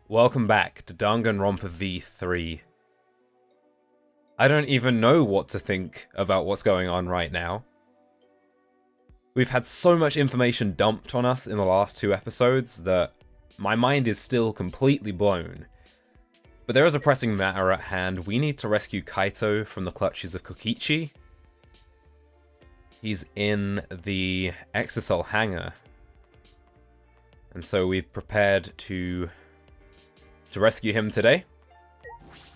Welcome back to Danganronpa V3. I don't even know what to think about what's going on right now. We've had so much information dumped on us in the last two episodes that my mind is still completely blown. But there is a pressing matter at hand. We need to rescue Kaito from the clutches of Kokichi. He's in the Exocell hangar. And so we've prepared to rescue him today.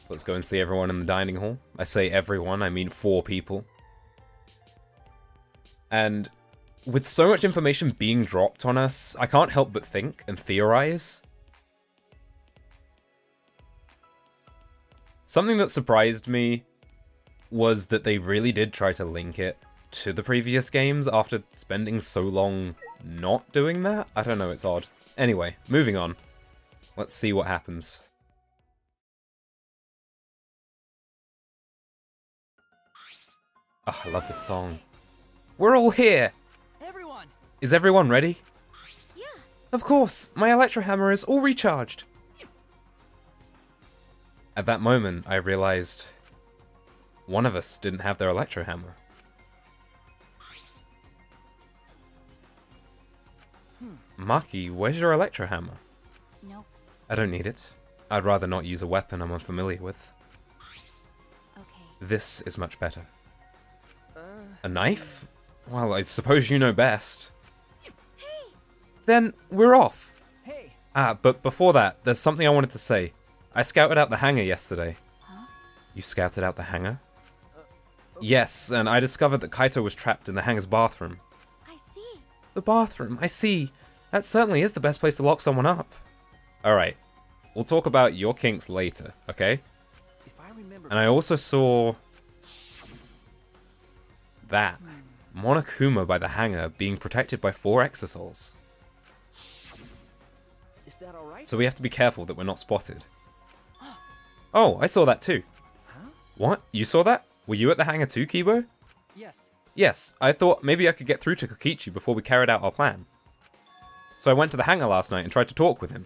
Let's go and see everyone in the dining hall. I say everyone, I mean 4 people. And with so much information being dropped on us, I can't help but think and theorize. Something that surprised me was that they really did try to link it to the previous games after spending so long not doing that. I don't know, it's odd. Anyway, moving on. Let's see what happens. Oh, I love this song. We're all here! Everyone! Is everyone ready? Yeah. Of course! My electro hammer is all recharged! At that moment, I realized one of us didn't have their electro hammer. Maki, where's your electro hammer? Nope. I don't need it. I'd rather not use a weapon I'm unfamiliar with. Okay. This is much better. A knife? Well, I suppose you know best. Hey! Then, we're off! Hey! But before that, there's something I wanted to say. I scouted out the hangar yesterday. Huh? You scouted out the hangar? Yes, and I discovered that Kaito was trapped in the hangar's bathroom. I see. The bathroom, I see. That certainly is the best place to lock someone up. Alright, we'll talk about your kinks later, okay? If I remember, And I also saw that. Monokuma by the hangar being protected by 4 exosols. is that alright? So we have to be careful that we're not spotted. Oh, I saw that too. Huh? What? You saw that? Were you at the hangar too, Kibo? Yes. Yes, I thought maybe I could get through to Kokichi before we carried out our plan. So I went to the hangar last night and tried to talk with him.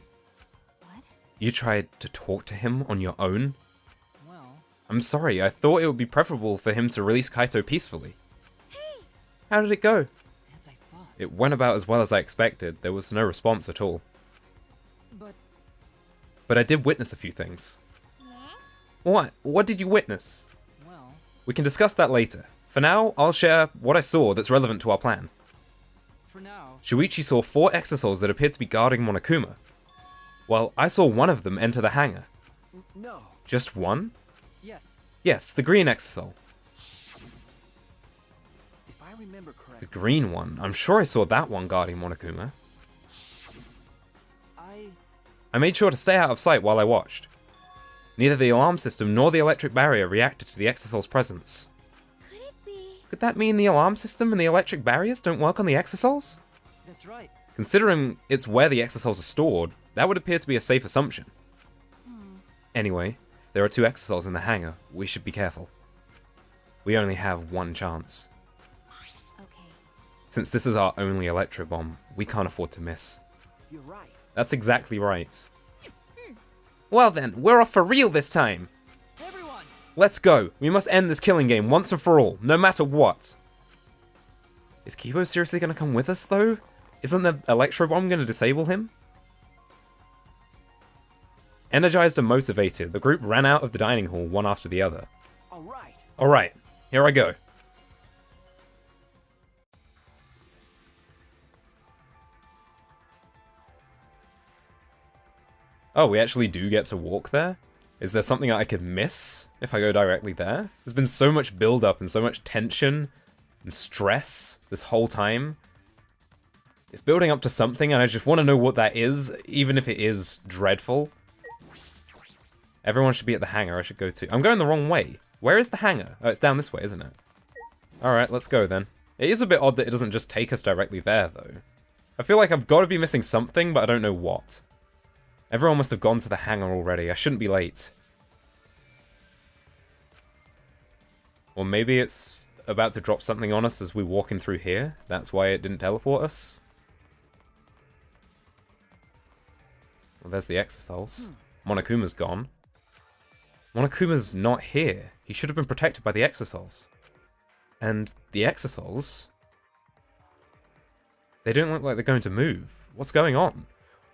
What? You tried to talk to him on your own? Well, I'm sorry, I thought it would be preferable for him to release Kaito peacefully. Hey! How did it go? as I thought. It went about as well as I expected. There was no response at all. But I did witness a few things. Yeah? What? What did you witness? Well, We can discuss that later. For now, I'll share what I saw that's relevant to our plan. for now. Shuichi saw 4 exosols that appeared to be guarding Monokuma. Well, I saw one of them enter the hangar. No. Just one? Yes. Yes, the green exosol. If I remember The correctly, green one. I'm sure I saw that one guarding Monokuma. I made sure to stay out of sight while I watched. Neither the alarm system nor the electric barrier reacted to the exosol's presence. Could it be? Could that mean the alarm system and the electric barriers don't work on the exosols? that's right. Considering it's where the exosols are stored, that would appear to be a safe assumption. Anyway, there are 2 exosols in the hangar. We should be careful. We only have one chance. Okay. Since this is our only electro bomb, we can't afford to miss. You're right. That's exactly right. Well then, we're off for real this time! Everyone! Let's go! We must end this killing game once and for all, no matter what! Is Kibo seriously gonna come with us, though? Isn't the electro bomb gonna disable him? Energized and motivated, the group ran out of the dining hall one after the other. Alright. Alright, here I go. Oh, we actually do get to walk there? Is there something I could miss if I go directly there? There's been so much build-up and so much tension and stress this whole time. It's building up to something and I just want to know what that is, even if it is dreadful. Everyone should be at the hangar I should go to. I'm going the wrong way. Where is the hangar? Oh, it's down this way, isn't it? Alright, let's go then. It is a bit odd that it doesn't just take us directly there, though. I feel like I've got to be missing something, but I don't know what. Everyone must have gone to the hangar already. I shouldn't be late. Or maybe it's about to drop something on us as we're walking through here. That's why it didn't teleport us. Well, there's the Exosols. Monokuma's gone. Monokuma's not here. He should have been protected by the Exosols. And the Exosols... They don't look like they're going to move. What's going on?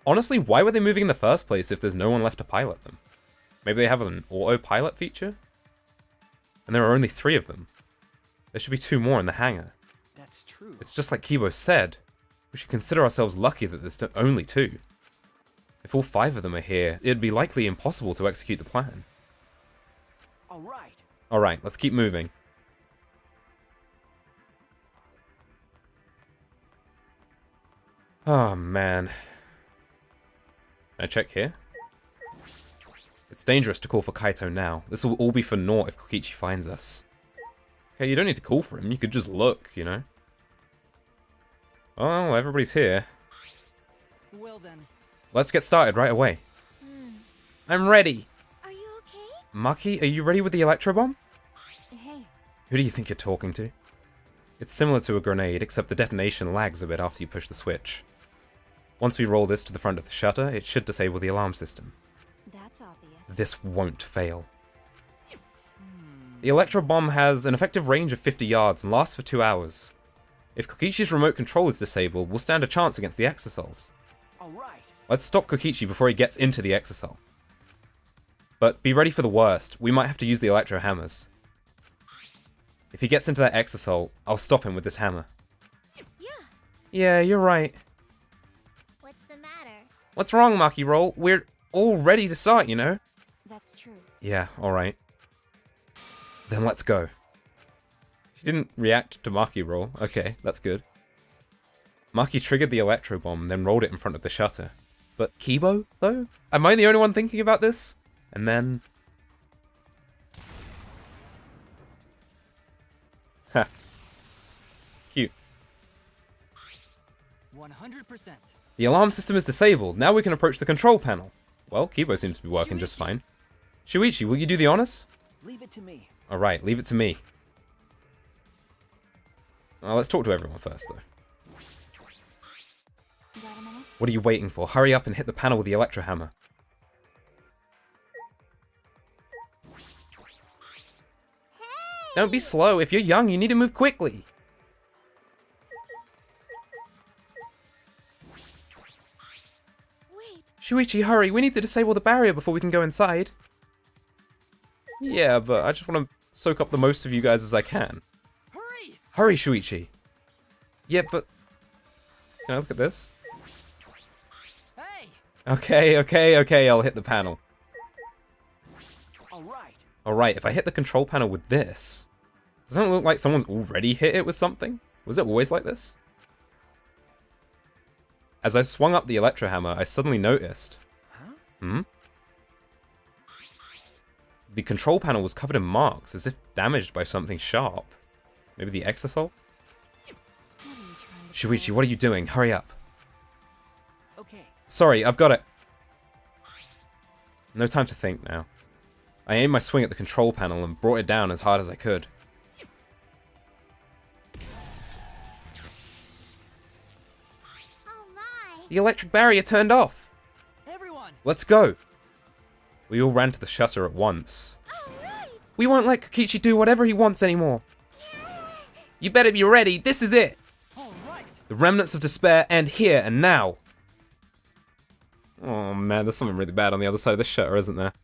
Honestly, why were they moving in the first place if there's no one left to pilot them? Maybe they have an autopilot feature? And there are only 3 of them. There should be 2 more in the hangar. That's true. It's just like Kibo said. We should consider ourselves lucky that there's only 2. If all 5 of them are here, it'd be likely impossible to execute the plan. Alright. Alright, let's keep moving. Oh, man. Can I check here? It's dangerous to call for Kaito now. This will all be for naught if Kokichi finds us. Okay, you don't need to call for him. You could just look, you know? Oh, everybody's here. Well then. Let's get started right away. I'm ready. Are you okay? Maki, are you ready with the electro bomb? Hey. Who do you think you're talking to? It's similar to a grenade, except the detonation lags a bit after you push the switch. Once we roll this to the front of the shutter, it should disable the alarm system. That's obvious. This won't fail. The electro bomb has an effective range of 50 yards and lasts for 2 hours. If Kokichi's remote control is disabled, we'll stand a chance against the Exosols. Alright. Let's stop Kokichi before he gets into the Exosol. But be ready for the worst. We might have to use the electro hammers. If he gets into that Exosol, I'll stop him with this hammer. Yeah. Yeah, you're right. What's the matter? What's wrong, Maki Roll? We're all ready to start, you know? That's true. Yeah, alright. Then let's go. She didn't react to Maki Roll. Okay, that's good. Maki triggered the electro bomb, then rolled it in front of the shutter. But Kibo, though? Am I the only one thinking about this? And then... Ha. Cute. 100%. The alarm system is disabled. Now we can approach the control panel. Well, Kibo seems to be working just fine. Shuichi, will you do the honors? Leave it to me. Alright, leave it to me. Let's talk to everyone first, though. Got a minute? What are you waiting for? Hurry up and hit the panel with the electro hammer. Don't be slow. If you're young, you need to move quickly. Wait. Shuichi, hurry. We need to disable the barrier before we can go inside. Yeah, but I just want to soak up the most of you guys as I can. Hurry! Hurry, Shuichi. Yeah, but... Can I look at this? Hey! Okay, I'll hit the panel. Alright. Alright, if I hit the control panel with this... Doesn't it look like someone's already hit it with something? Was it always like this? As I swung up the electro hammer, I suddenly noticed... Huh? The control panel was covered in marks, as if damaged by something sharp. Maybe the Exosol? What are you trying to Shuichi, what are you doing? Hurry up. Okay. Sorry, I've got it. No time to think now. I aimed my swing at the control panel and brought it down as hard as I could. Oh my! The electric barrier turned off. Everyone! Let's go. We all ran to the shutter at once. Alright! We won't let Kokichi do whatever he wants anymore. You better be ready. This is it. Alright! The remnants of despair end here and now. Oh man, there's something really bad on the other side of the shutter, isn't there?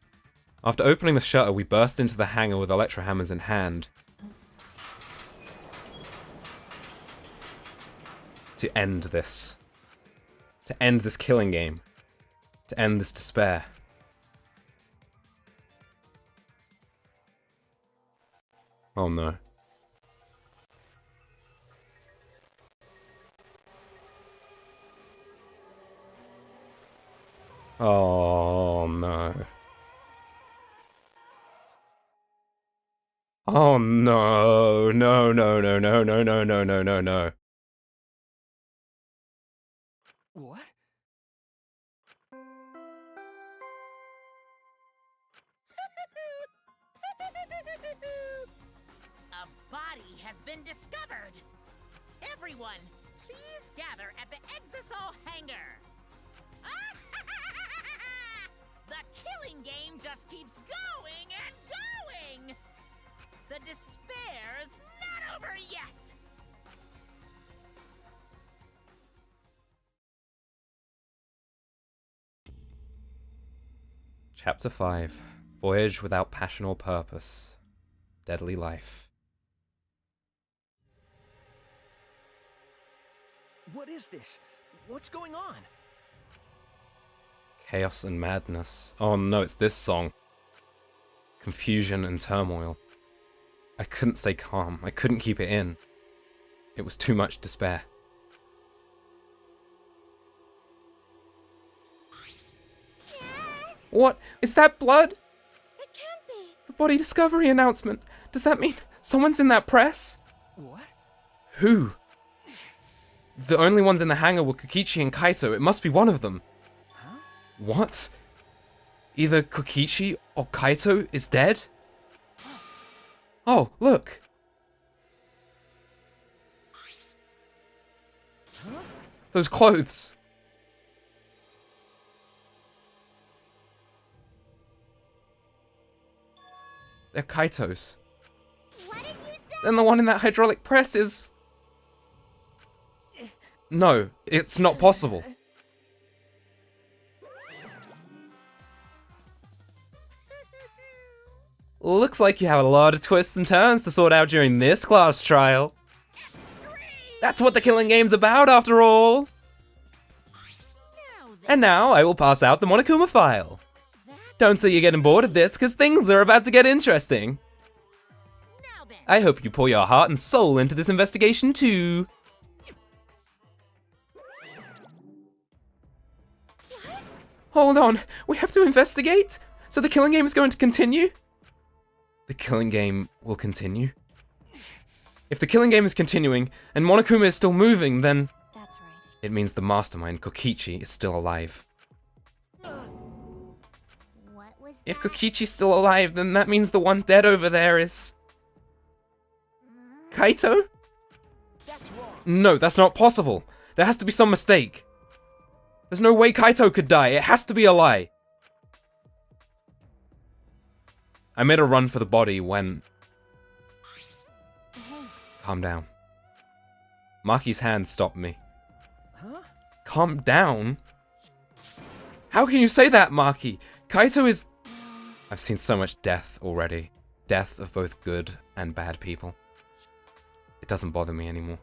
After opening the shutter, we burst into the hangar with electro hammers in hand. To end this. To end this killing game. To end this despair. Oh no. Oh no. Oh no. No, no, no, no, no, no, no, no, no, no. What? A body has been discovered! Everyone, please gather at the Exosol hangar! just keeps going and going. The despair's not over yet. Chapter 5. Voyage without passion or purpose. Deadly life. What is this? What's going on? Chaos and madness. Oh no, it's this song. Confusion and turmoil. I couldn't stay calm. I couldn't keep it in. It was too much despair. What? Is that blood? It can't be. The body discovery announcement. Does that mean someone's in that press? What? Who? The only ones in the hangar were Kokichi and Kaito. It must be one of them. Huh? What? Either Kokichi or Kaito is dead? Oh, look. Huh? Those clothes. They're Kaito's. What did you say? And the one in that hydraulic press is... No, it's not possible. Looks like you have a lot of twists and turns to sort out during this class trial. That's what the killing game's about, after all. Now then, And now I will pass out the Monokuma file. Don't say you're getting bored of this, because things are about to get interesting. now then. I hope you pour your heart and soul into this investigation too. Hold on, we have to investigate? So the killing game is going to continue? The killing game will continue? If the killing game is continuing, and Monokuma is still moving, then That's right. it means the mastermind, Kokichi, is still alive. What was If that? Kokichi's still alive, then that means the one dead over there is... Kaito? That's wrong. No, that's not possible. There has to be some mistake. There's no way Kaito could die. It has to be a lie. I made a run for the body when... Hey, Calm down. Maki's hand stopped me. Huh? Calm down? How can you say that, Maki? Kaito is... I've seen so much death already. Death of both good and bad people. It doesn't bother me anymore.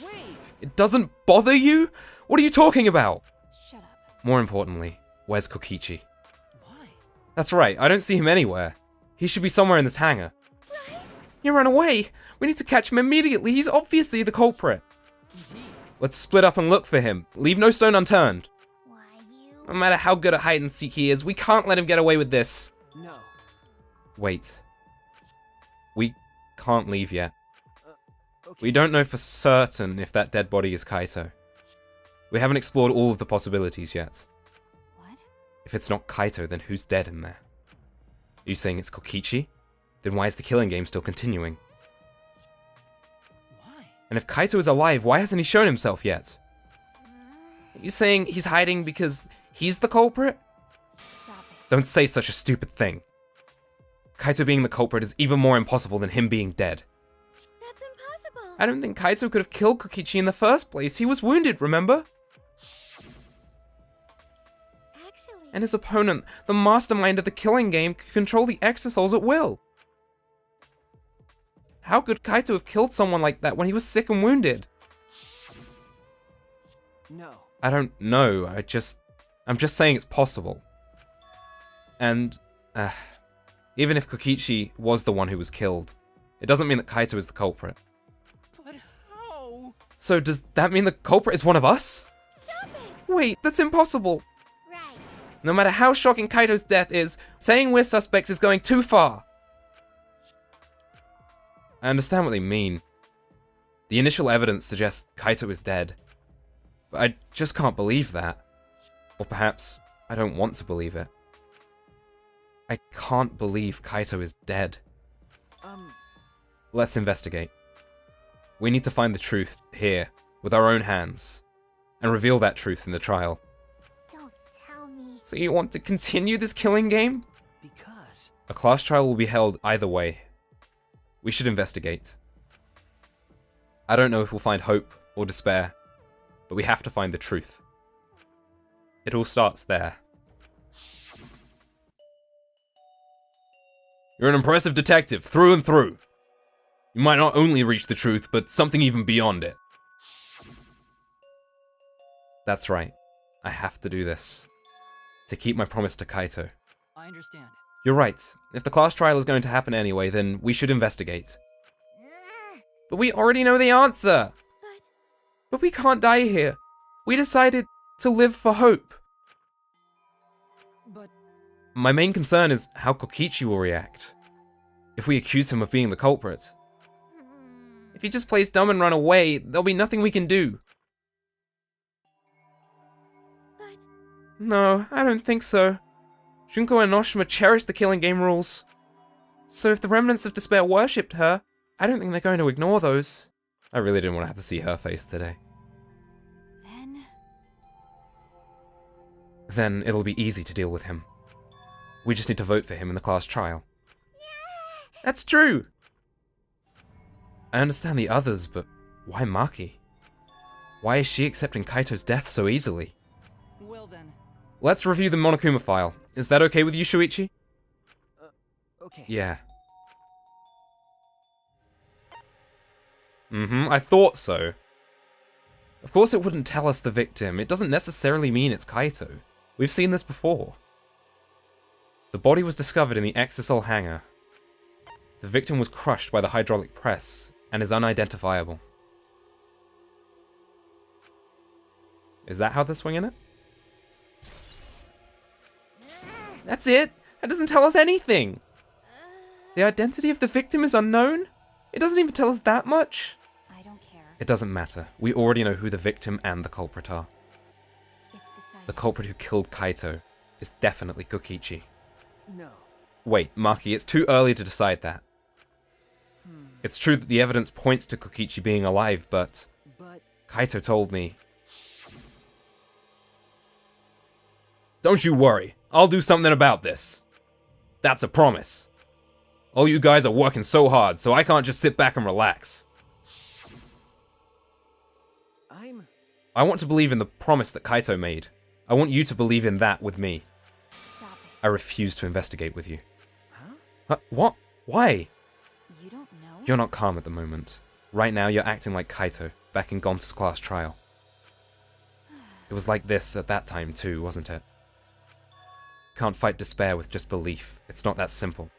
Wait! It doesn't bother you? What are you talking about? shut up. More importantly, where's Kokichi? Why? That's right, I don't see him anywhere. He should be somewhere in this hangar. He ran away! We need to catch him immediately, he's obviously the culprit. Indeed. Let's split up and look for him. Leave no stone unturned. Why No you? matter how good at hide and seek he is, we can't let him get away with this. No. Wait. We can't leave yet. Okay. We don't know for certain if that dead body is Kaito. We haven't explored all of the possibilities yet. What? If it's not Kaito, then who's dead in there? Are you saying it's Kokichi? Then why is the killing game still continuing? Why? And if Kaito is alive, why hasn't he shown himself yet? Are you saying he's hiding because he's the culprit? Stop it. Don't say such a stupid thing. Kaito being the culprit is even more impossible than him being dead. That's impossible. I don't think Kaito could have killed Kokichi in the first place. He was wounded, remember? Actually, And his opponent, the mastermind of the killing game, could control the exosouls at will. How could Kaito have killed someone like that when he was sick and wounded? No. I don't know, I'm just saying it's possible. And, even if Kokichi was the one who was killed, it doesn't mean that Kaito is the culprit. But how? So does that mean the culprit is one of us? stop it. Wait, that's impossible. Right. No matter how shocking Kaito's death is, saying we're suspects is going too far. I understand what they mean. The initial evidence suggests Kaito is dead. But I just can't believe that. Or perhaps I don't want to believe it. I can't believe Kaito is dead. Let's investigate. We need to find the truth here, with our own hands, and reveal that truth in the trial. Don't tell me. So you want to continue this killing game? A class trial will be held either way. We should investigate. I don't know if we'll find hope or despair, but we have to find the truth. It all starts there. You're an impressive detective, through and through. You might not only reach the truth, but something even beyond it. That's right. I have to do this. To keep my promise to Kaito. I understand. You're right. If the class trial is going to happen anyway, then we should investigate. But we already know the answer! But we can't die here. We decided to live for hope. But My main concern is how Kokichi will react. If we accuse him of being the culprit. If he just plays dumb and run away, there'll be nothing we can do. But No, I don't think so. Junko and Noshima cherish the killing game rules. So if the remnants of despair worshipped her, I don't think they're going to ignore those. I really didn't want to have to see her face today. Then it'll be easy to deal with him. We just need to vote for him in the class trial. That's true! I understand the others, but why Maki? Why is she accepting Kaito's death so easily? well then. Let's review the Monokuma file. Is that okay with you, Shuichi? Okay. Yeah. I thought so. Of course it wouldn't tell us the victim. It doesn't necessarily mean it's Kaito. We've seen this before. The body was discovered in the Exisol hangar. The victim was crushed by the hydraulic press and is unidentifiable. Is that how they're swinging it? That's it! That doesn't tell us anything! The identity of the victim is unknown? It doesn't even tell us that much? I don't care. It doesn't matter. We already know who the victim and the culprit are. It's decided. The culprit who killed Kaito is definitely Kokichi. No. Wait, Maki, it's too early to decide that. It's true that the evidence points to Kokichi being alive, but But Kaito told me... Don't you worry. I'll do something about this. That's a promise. All you guys are working so hard, so I can't just sit back and relax. I want to believe in the promise that Kaito made. I want you to believe in that with me. Stop it. I refuse to investigate with you. Huh? What? Why? You don't know? You're not calm at the moment. Right now, you're acting like Kaito, back in Gonta's class trial. It was like this at that time too, wasn't it? Can't fight despair with just belief. It's not that simple.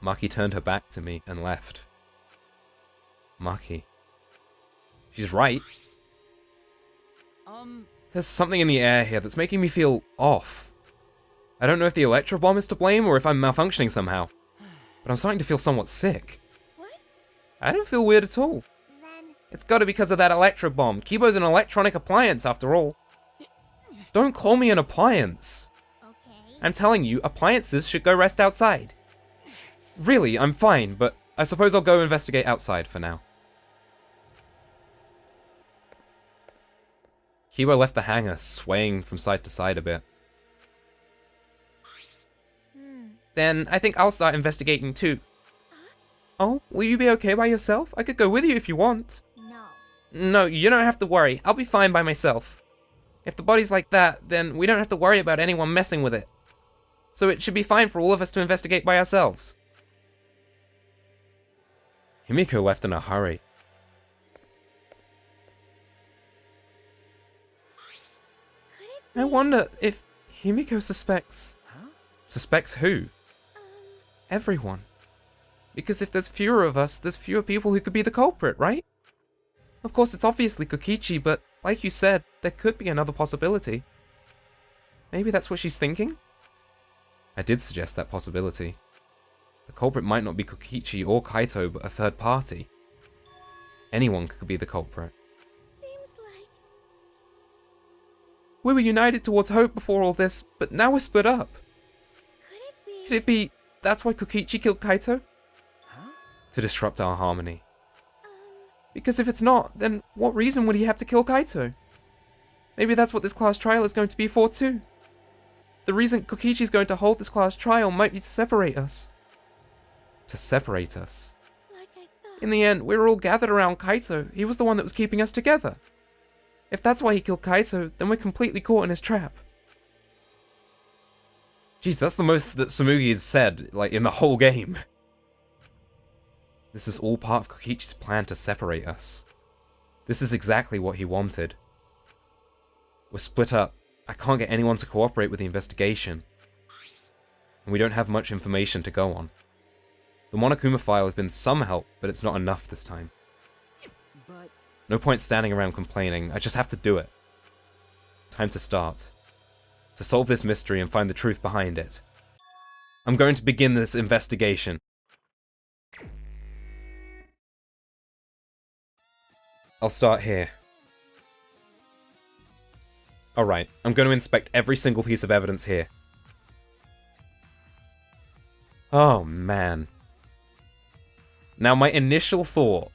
Maki turned her back to me and left. Maki. She's right. There's something in the air here that's making me feel off. I don't know if the electro bomb is to blame or if I'm malfunctioning somehow. But I'm starting to feel somewhat sick. What? I don't feel weird at all. Then It's gotta be because of that electro bomb. Kibo's an electronic appliance after all. Don't call me an appliance. okay. I'm telling you, appliances should go rest outside. Really, I'm fine, but I suppose I'll go investigate outside for now. Kibo left the hangar, swaying from side to side a bit. Then I think I'll start investigating too. Oh, will you be okay by yourself? I could go with you if you want. No. No, you don't have to worry. I'll be fine by myself. If the body's like that, then we don't have to worry about anyone messing with it. So it should be fine for all of us to investigate by ourselves. Himiko left in a hurry. Could it be? I wonder if Himiko suspects... Huh? Suspects who? Everyone. Because if there's fewer of us, there's fewer people who could be the culprit, right? Of course, it's obviously Kokichi, but like you said, there could be another possibility. Maybe that's what she's thinking? I did suggest that possibility. The culprit might not be Kokichi or Kaito, but a third party. Anyone could be the culprit. Seems like We were united towards hope before all this, but now we're split up. could it be? Could it be that's why Kokichi killed Kaito? Huh? To disrupt our harmony. Because if it's not, then what reason would he have to kill Kaito? Maybe that's what this class trial is going to be for too. The reason Kokichi's going to hold this class trial might be to separate us. To separate us. Like I thought. In the end, we were all gathered around Kaito. He was the one that was keeping us together. If that's why he killed Kaito, then we're completely caught in his trap. Jeez, that's the most that Tsumugi has said, like, in the whole game. This is all part of Kokichi's plan to separate us. This is exactly what he wanted. We're split up. I can't get anyone to cooperate with the investigation. And we don't have much information to go on. The Monokuma file has been some help, but it's not enough this time. But No point standing around complaining, I just have to do it. Time to start. To solve this mystery and find the truth behind it. I'm going to begin this investigation. I'll start here. Alright, I'm going to inspect every single piece of evidence here. Oh, man. Now, my initial thought...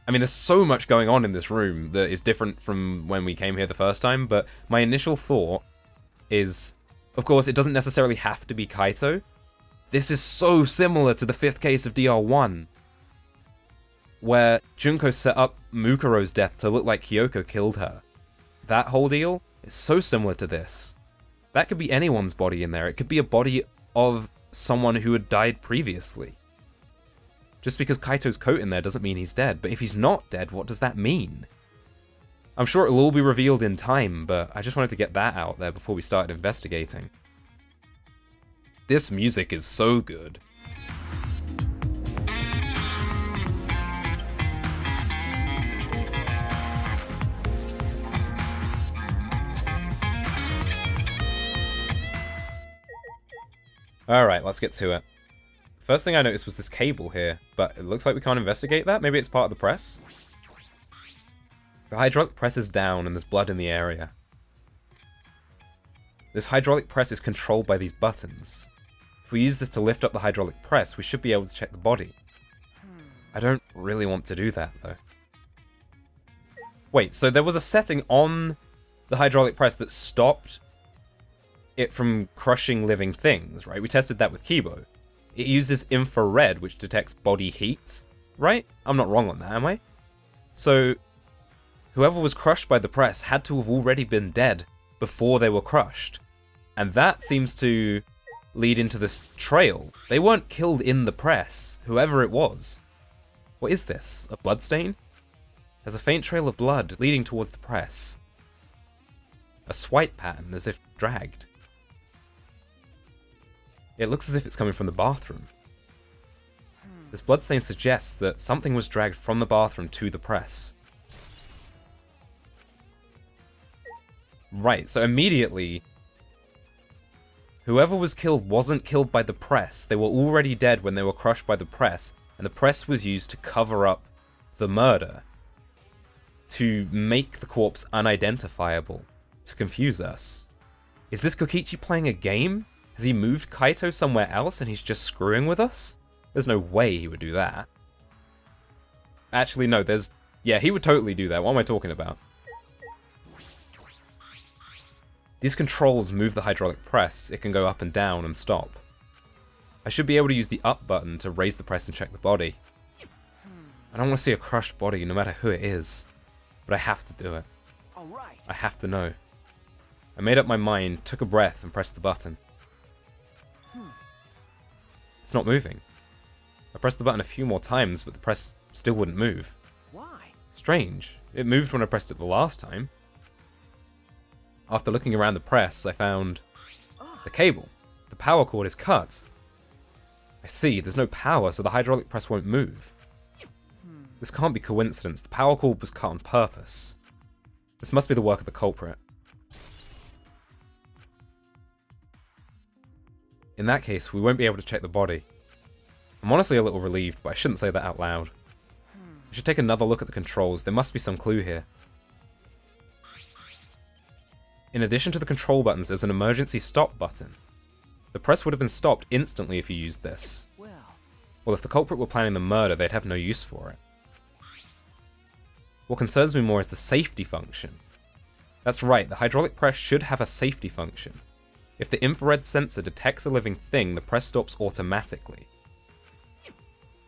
I mean, there's so much going on in this room that is different from when we came here the first time, but my initial thought is... Of course, it doesn't necessarily have to be Kaito. This is so similar to the 5th case of DR1, where Junko set up Mukuro's death to look like Kyoko killed her. That whole deal is so similar to this. That could be anyone's body in there. It could be a body of someone who had died previously. Just because Kaito's coat in there doesn't mean he's dead, but if he's not dead, what does that mean? I'm sure it'll all be revealed in time, but I just wanted to get that out there before we started investigating. This music is so good. Alright, let's get to it. First thing I noticed was this cable here, but it looks like we can't investigate that. Maybe it's part of the press? The hydraulic press is down and there's blood in the area. This hydraulic press is controlled by these buttons. If we use this to lift up the hydraulic press, we should be able to check the body. I don't really want to do that, though. Wait, so there was a setting on the hydraulic press that stopped it from crushing living things, right? We tested that with Kibo. It uses infrared, which detects body heat, right? I'm not wrong on that, am I? So, whoever was crushed by the press had to have already been dead before they were crushed. And that seems to lead into this trail. They weren't killed in the press, whoever it was. What is this? A bloodstain? There's a faint trail of blood leading towards the press. A swipe pattern, as if dragged. It looks as if it's coming from the bathroom. This bloodstain suggests that something was dragged from the bathroom to the press. Right, so immediately, whoever was killed wasn't killed by the press. They were already dead when they were crushed by the press, and the press was used to cover up the murder, to make the corpse unidentifiable, to confuse us. Is this Kokichi playing a game? Has he moved Kaito somewhere else and he's just screwing with us? There's no way he would do that. Actually, no, yeah, he would totally do that. What am I talking about? These controls move the hydraulic press. It can go up and down and stop. I should be able to use the up button to raise the press and check the body. I don't want to see a crushed body no matter who it is, but I have to do it. all right. I have to know. I made up my mind, took a breath, and pressed the button. It's not moving. I pressed the button a few more times, but the press still wouldn't move. Why? Strange. It moved when I pressed it the last time. After looking around the press, I found the cable. The power cord is cut. I see, there's no power, so the hydraulic press won't move. This can't be coincidence. The power cord was cut on purpose. This must be the work of the culprit. In that case, we won't be able to check the body. I'm honestly a little relieved, but I shouldn't say that out loud. I should take another look at the controls. There must be some clue here. In addition to the control buttons, there's an emergency stop button. The press would have been stopped instantly if you used this. Well, if the culprit were planning the murder, they'd have no use for it. What concerns me more is the safety function. That's right, the hydraulic press should have a safety function. If the infrared sensor detects a living thing, the press stops automatically.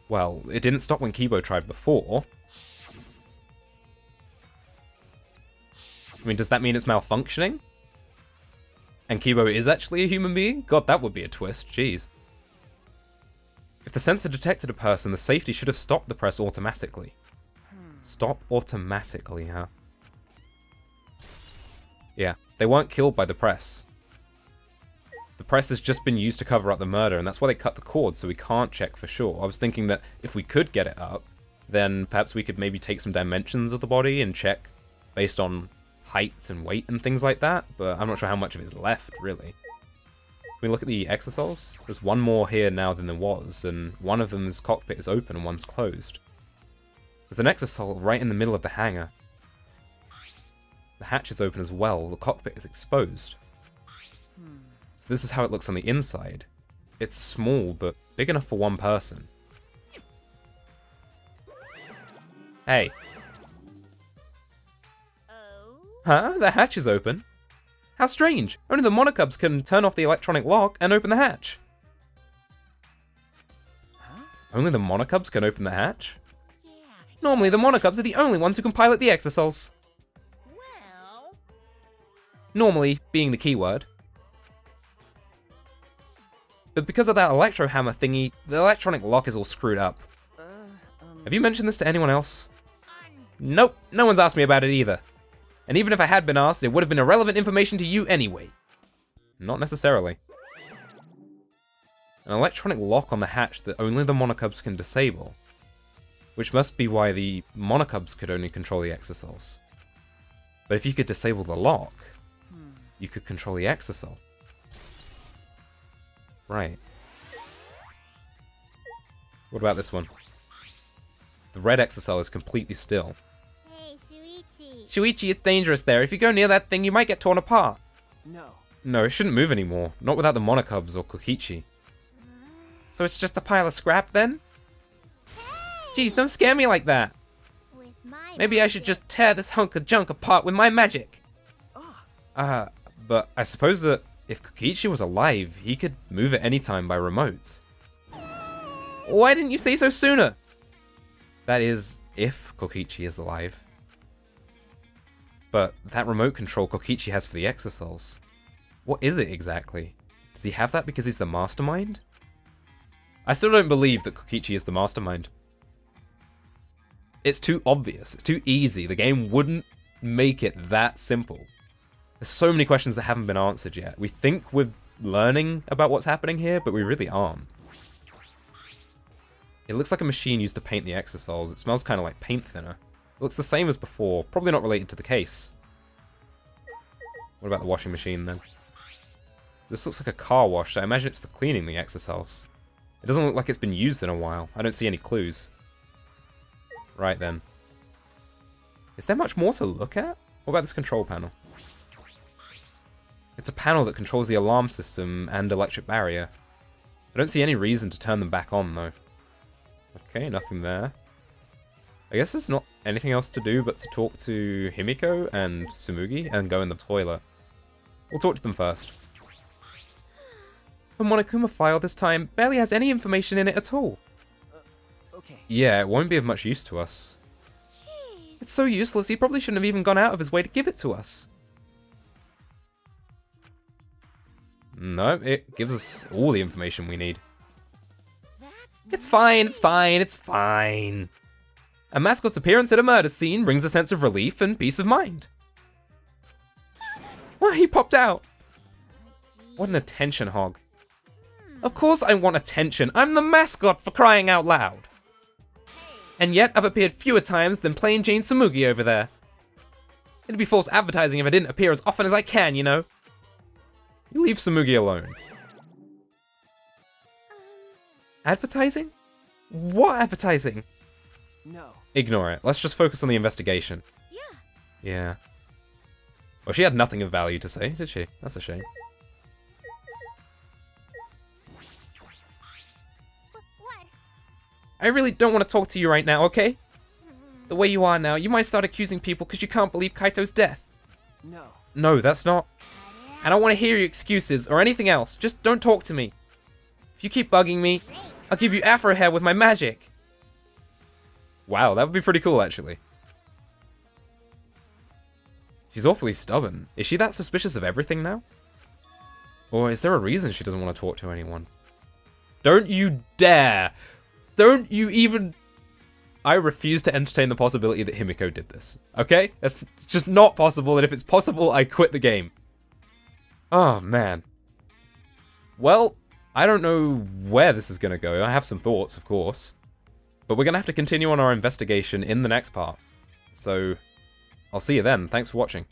Well, it didn't stop when Kibo tried before. I mean, does that mean it's malfunctioning? And Kibo is actually a human being? God, that would be a twist, jeez. If the sensor detected a person, the safety should have stopped the press automatically. Stop automatically, huh? Yeah, they weren't killed by the press. The press has just been used to cover up the murder, and that's why they cut the cord, so we can't check for sure. I was thinking that if we could get it up, then perhaps we could maybe take some dimensions of the body and check based on height and weight and things like that, but I'm not sure how much of it is left, really. Can we look at the exosols? There's one more here now than there was, and one of them's cockpit is open and one's closed. There's an exosol right in the middle of the hangar. The hatch is open as well, the cockpit is exposed. So this is how it looks on the inside. It's small, but big enough for one person. Hey. Oh? Huh? The hatch is open? How strange! Only the monocubs can turn off the electronic lock and open the hatch. Huh? Only the monocubs can open the hatch? Yeah. Normally the monocubs are the only ones who can pilot the exosols. Well, Normally being the keyword. But because of that electro hammer thingy, the electronic lock is all screwed up. Have you mentioned this to anyone else? Nope, no one's asked me about it either. And even if I had been asked, it would have been irrelevant information to you anyway. Not necessarily. An electronic lock on the hatch that only the monocubs can disable. Which must be why the monocubs could only control the exosols. But if you could disable the lock, you could control the exosol. Right. What about this one? The red exosol is completely still. Hey, Shuichi. Shuichi, it's dangerous there. If you go near that thing, you might get torn apart. No. No, it shouldn't move anymore. Not without the monocubs or Kokichi. So it's just a pile of scrap then? Jeez, don't scare me like that. With my Maybe I should just tear this hunk of junk apart with my magic. Ah. But I suppose that if Kokichi was alive, he could move at any time by remote. Why didn't you say so sooner? That is, if Kokichi is alive. But that remote control Kokichi has for the exosols, what is it exactly? Does he have that because he's the mastermind? I still don't believe that Kokichi is the mastermind. It's too obvious, it's too easy. The game wouldn't make it that simple. There's so many questions that haven't been answered yet. We think we're learning about what's happening here, but we really aren't. It looks like a machine used to paint the exosols. It smells kind of like paint thinner. It looks the same as before, probably not related to the case. What about the washing machine then? This looks like a car wash, so I imagine it's for cleaning the exosols. It doesn't look like it's been used in a while. I don't see any clues. Right then. Is there much more to look at? What about this control panel? It's a panel that controls the alarm system and electric barrier. I don't see any reason to turn them back on though. Okay, nothing there. I guess there's not anything else to do but to talk to Himiko and Tsumugi and go in the toilet. We'll talk to them first. The Monokuma file this time barely has any information in it at all. Okay. Yeah, it won't be of much use to us. Jeez. It's so useless, he probably shouldn't have even gone out of his way to give it to us. No, it gives us all the information we need. that's It's fine, it's fine, it's fine. A mascot's appearance at a murder scene brings a sense of relief and peace of mind. Why, he popped out. What an attention hog. Of course I want attention. I'm the mascot, for crying out loud. And yet I've appeared fewer times than plain Jane Tsumugi over there. It'd be false advertising if I didn't appear as often as I can, you know. You leave Tsumugi alone. Advertising? What advertising? No. Ignore it. Let's just focus on the investigation. Yeah. Yeah. Well, she had nothing of value to say, did she? That's a shame. What? I really don't want to talk to you right now, okay? The way you are now, you might start accusing people because you can't believe Kaito's death. No. No, that's not... I don't want to hear your excuses or anything else. Just don't talk to me. If you keep bugging me, I'll give you afro hair with my magic. Wow, that would be pretty cool, actually. She's awfully stubborn. Is she that suspicious of everything now? Or is there a reason she doesn't want to talk to anyone? Don't you dare! Don't you even... I refuse to entertain the possibility that Himiko did this. Okay? That's just not possible, and if it's possible, I quit the game. Oh, man. Well, I don't know where this is going to go. I have some thoughts, of course. But we're going to have to continue on our investigation in the next part. So... I'll see you then. Thanks for watching.